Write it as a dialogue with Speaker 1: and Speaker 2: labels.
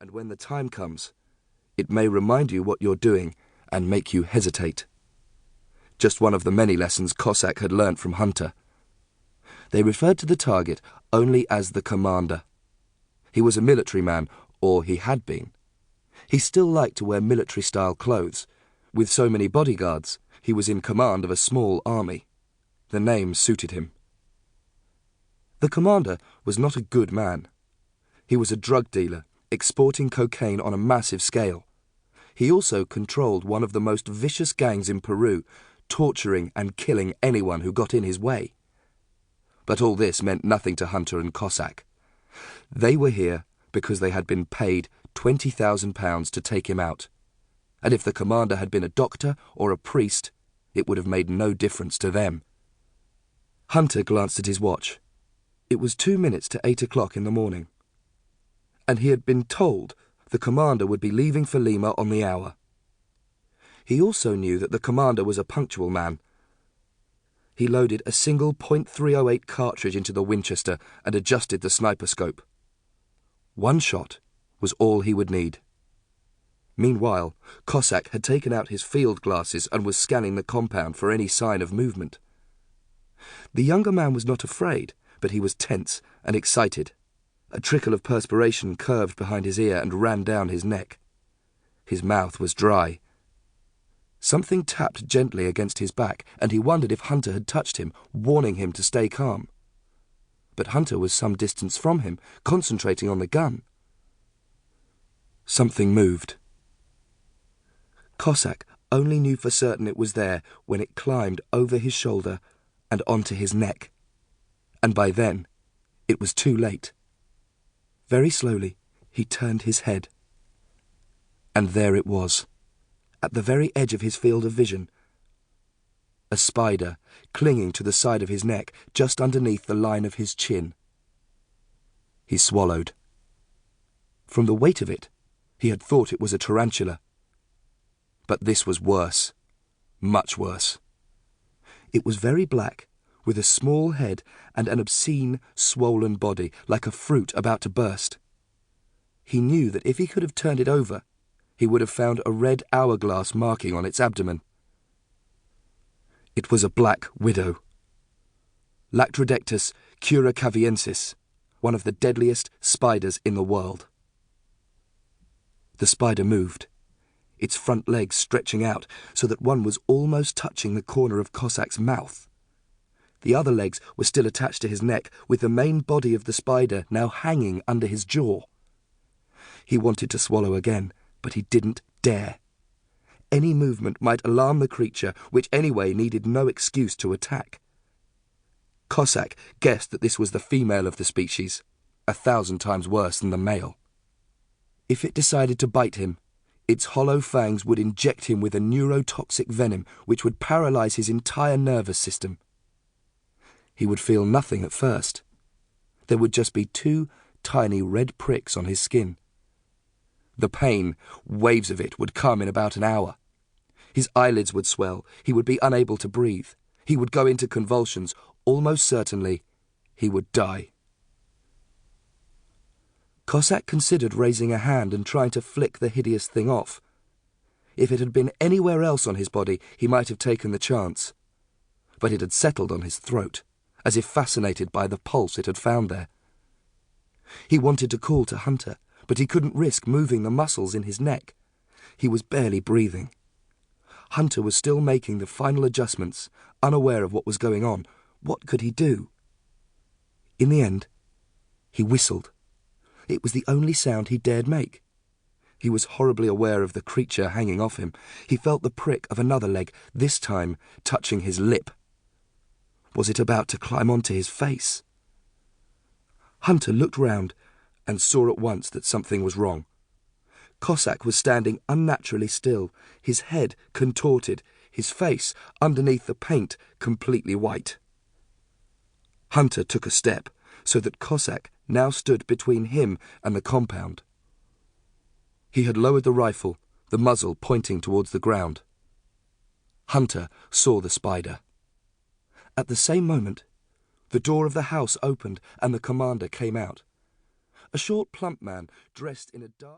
Speaker 1: and when the time comes, it may remind you what you're doing and make you hesitate. Just one of the many lessons Cossack had learnt from Hunter. They referred to the target only as the commander. He was a military man, or he had been. He still liked to wear military-style clothes. With so many bodyguards, he was in command of a small army. The name suited him. The commander was not a good man. He was a drug dealer, exporting cocaine on a massive scale. He also controlled one of the most vicious gangs in Peru, torturing and killing anyone who got in his way. But all this meant nothing to Hunter and Cossack. They were here because they had been paid £20,000 to take him out, and if the commander had been a doctor or a priest, it would have made no difference to them. Hunter glanced at his watch. It was 2 minutes to 8 o'clock in the morning, and he had been told the commander would be leaving for Lima on the hour. He also knew that the commander was a punctual man. He loaded a single .308 cartridge into the Winchester and adjusted the sniper scope. One shot was all he would need. Meanwhile, Cossack had taken out his field glasses and was scanning the compound for any sign of movement. The younger man was not afraid, but he was tense and excited. A trickle of perspiration curved behind his ear and ran down his neck. His mouth was dry. Something tapped gently against his back, and he wondered if Hunter had touched him, warning him to stay calm. But Hunter was some distance from him, concentrating on the gun. Something moved. Cossack only knew for certain it was there when it climbed over his shoulder and onto his neck. And by then, it was too late. Very slowly, he turned his head. And there it was, at the very edge of his field of vision. A spider clinging to the side of his neck, just underneath the line of his chin. He swallowed. From the weight of it, he had thought it was a tarantula. But this was worse, much worse. It was very black, with a small head and an obscene, swollen body, like a fruit about to burst. He knew that if he could have turned it over, he would have found a red hourglass marking on its abdomen. It was a black widow. Lactrodectus curacaviensis, one of the deadliest spiders in the world. The spider moved, its front legs stretching out so that one was almost touching the corner of Cossack's mouth. The other legs were still attached to his neck, with the main body of the spider now hanging under his jaw. He wanted to swallow again, but he didn't dare. Any movement might alarm the creature, which anyway needed no excuse to attack. Cossack guessed that this was the female of the species, 1,000 times worse than the male. If it decided to bite him, its hollow fangs would inject him with a neurotoxic venom which would paralyze his entire nervous system. He would feel nothing at first. There would just be 2 tiny red pricks on his skin. The pain, waves of it, would come in about an hour. His eyelids would swell, he would be unable to breathe, he would go into convulsions, almost certainly he would die. Cossack considered raising a hand and trying to flick the hideous thing off. If it had been anywhere else on his body, he might have taken the chance. But it had settled on his throat, as if fascinated by the pulse it had found there. He wanted to call to Hunter, but he couldn't risk moving the muscles in his neck. He was barely breathing. Hunter was still making the final adjustments, unaware of what was going on. What could he do? In the end, he whistled. It was the only sound he dared make. He was horribly aware of the creature hanging off him. He felt the prick of another leg, this time touching his lip. Was it about to climb onto his face? Hunter looked round and saw at once that something was wrong. Cossack was standing unnaturally still, his head contorted, his face, underneath the paint, completely white. Hunter took a step, so that Cossack now stood between him and the compound. He had lowered the rifle, the muzzle pointing towards the ground. Hunter saw the spider. At the same moment, the door of the house opened and the commander came out. A short, plump man, dressed in a dark...